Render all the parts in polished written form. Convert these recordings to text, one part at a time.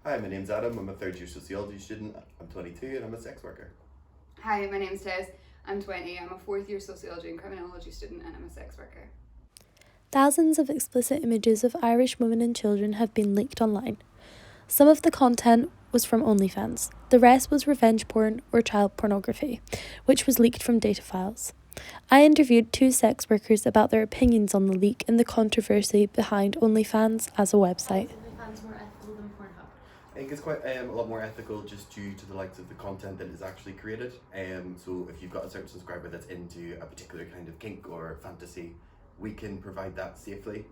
Hi, my name's Adam. I'm a third year sociology student. I'm 22 and I'm a sex worker. Hi, my name's Tess. I'm 20. I'm a fourth year sociology and criminology student and I'm a sex worker. Thousands of explicit images of Irish women and children have been leaked online. Some of the content was from OnlyFans. The rest was revenge porn or child pornography, which was leaked from data files. I interviewed two sex workers about their opinions on the leak and the controversy behind OnlyFans as a website. Is OnlyFans more ethical than Pornhub? I think it's quite a lot more ethical just due to the likes of the content that is actually created. So if you've got a certain subscriber that's into a particular kind of kink or fantasy, we can provide that safely,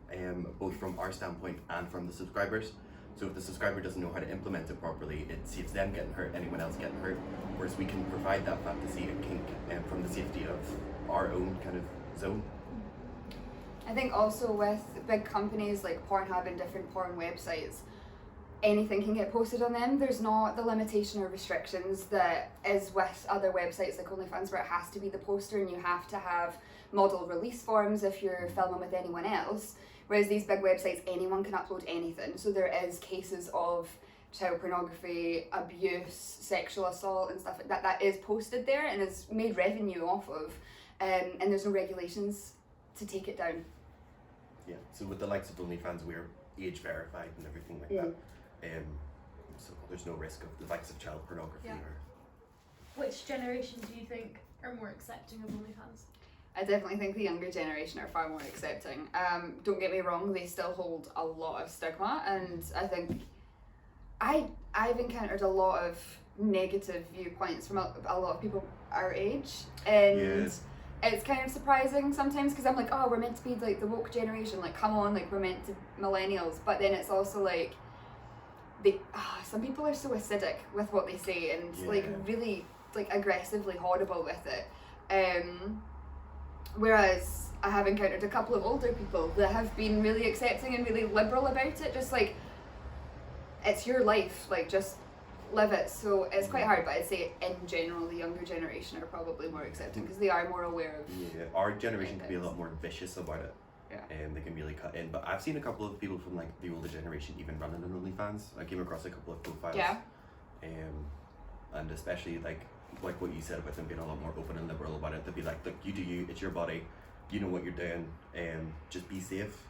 both from our standpoint and from the subscribers. So if the subscriber doesn't know how to implement it properly, it saves them getting hurt, anyone else getting hurt. Whereas we can provide that fantasy and kink from the safety of our own kind of zone. I think also with big companies like Pornhub and different porn websites, anything can get posted on them. There's not the limitation or restrictions that is with other websites like OnlyFans, where it has to be the poster and you have to have model release forms if you're filming with anyone else. Whereas these big websites, anyone can upload anything. So there is cases of child pornography, abuse, sexual assault and stuff like that that is posted there and is made revenue off of. And there's no regulations to take it down. Yeah, so with the likes of OnlyFans, we're age verified and everything like that. So there's no risk of the likes of child pornography. Yeah. Which generation do you think are more accepting of OnlyFans? I definitely think the younger generation are far more accepting. Don't get me wrong, they still hold a lot of stigma, and I think I've encountered a lot of negative viewpoints from a lot of people our age, and it's kind of surprising sometimes because I'm like, oh, we're meant to be like the woke generation, like come on, like we're meant to millennials, but then it's also like some people are so acidic with what they say and like really like aggressively horrible with it. Whereas I have encountered a couple of older people that have been really accepting and really liberal about it, just like it's your life, like just live it. So it's quite hard, but I'd say in general the younger generation are probably more accepting because they are more aware of our generation can be a lot more vicious about it. Yeah. They can really cut in. But I've seen a couple of people from like the older generation even running on OnlyFans. I came across a couple of profiles. Yeah. And especially like what you said about them being a lot more open and liberal about it. They'd be like, look, you do you, it's your body, you know what you're doing, just be safe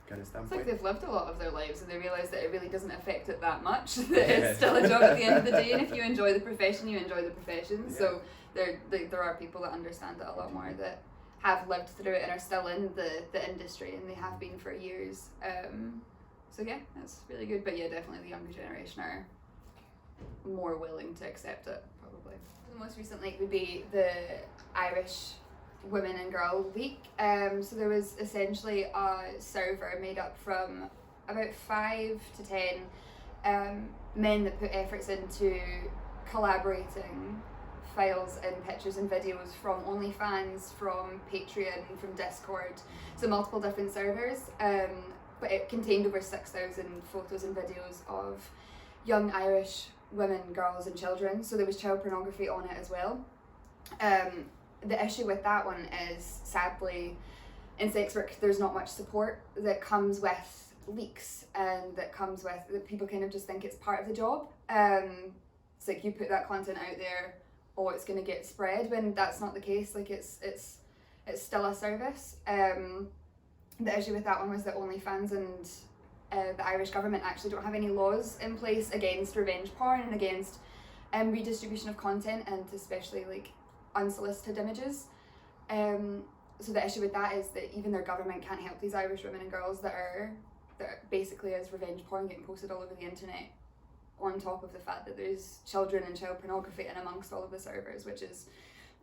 kind of standpoint. It's like they've lived a lot of their lives and they realise that it really doesn't affect it that much. That it's still a job at the end of the day, and if you enjoy the profession, you enjoy the profession. Yeah. So there are people that understand it a lot more, that have lived through it and are still in the industry, and they have been for years. So yeah, that's really good. But yeah, definitely the younger generation are more willing to accept it, probably. The most recent leak would be the Irish women and girl leak. So there was essentially a server made up from about 5 to 10 men that put efforts into collaborating files and pictures and videos from OnlyFans, from Patreon, from Discord, so multiple different servers. But it contained over 6,000 photos and videos of young Irish women, girls and children, so there was child pornography on it as well. The issue with that one is, sadly, in sex work there's not much support that comes with leaks, and that comes with that people kind of just think it's part of the job. It's like you put that content out there, oh, it's going to get spread, when that's not the case. Like it's still a service. The issue with that one was that OnlyFans and the Irish government actually don't have any laws in place against revenge porn and against redistribution of content, and especially like unsolicited images. So the issue with that is that even their government can't help these Irish women and girls that are basically as revenge porn getting posted all over the internet, on top of the fact that there's children and child pornography in amongst all of the servers, which is,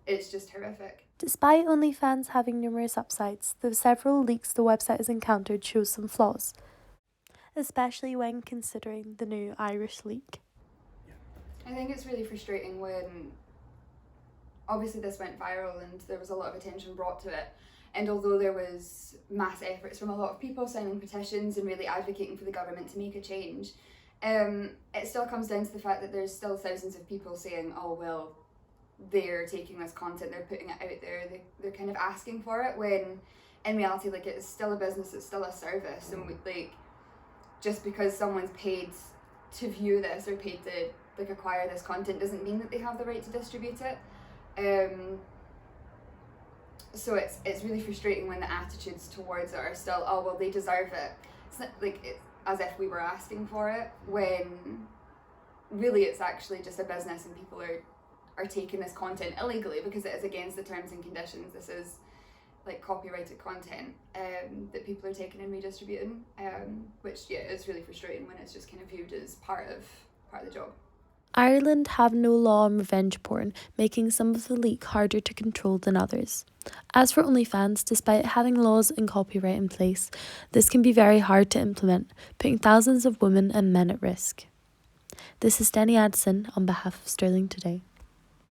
it's just horrific. Despite OnlyFans having numerous upsides, the several leaks the website has encountered show some flaws, especially when considering the new Irish leak. I think it's really frustrating when obviously this went viral and there was a lot of attention brought to it, and although there was mass efforts from a lot of people signing petitions and really advocating for the government to make a change, it still comes down to the fact that there's still thousands of people saying, oh well, they're taking this content, they're putting it out there, they're kind of asking for it, when in reality, like, it's still a business, it's still a service, and like, just because someone's paid to view this or paid to like acquire this content doesn't mean that they have the right to distribute it. So it's really frustrating when the attitudes towards it are still, oh well, they deserve it. It's not, like, it's as if we were asking for it, when really it's actually just a business and people are taking this content illegally because it is against the terms and conditions. This is like copyrighted content that people are taking and redistributing, which is really frustrating when it's just kind of viewed as part of the job. Ireland have no law on revenge porn, making some of the leak harder to control than others. As for OnlyFans, despite having laws and copyright in place, this can be very hard to implement, putting thousands of women and men at risk. This is Denny Addison on behalf of Stirling Today.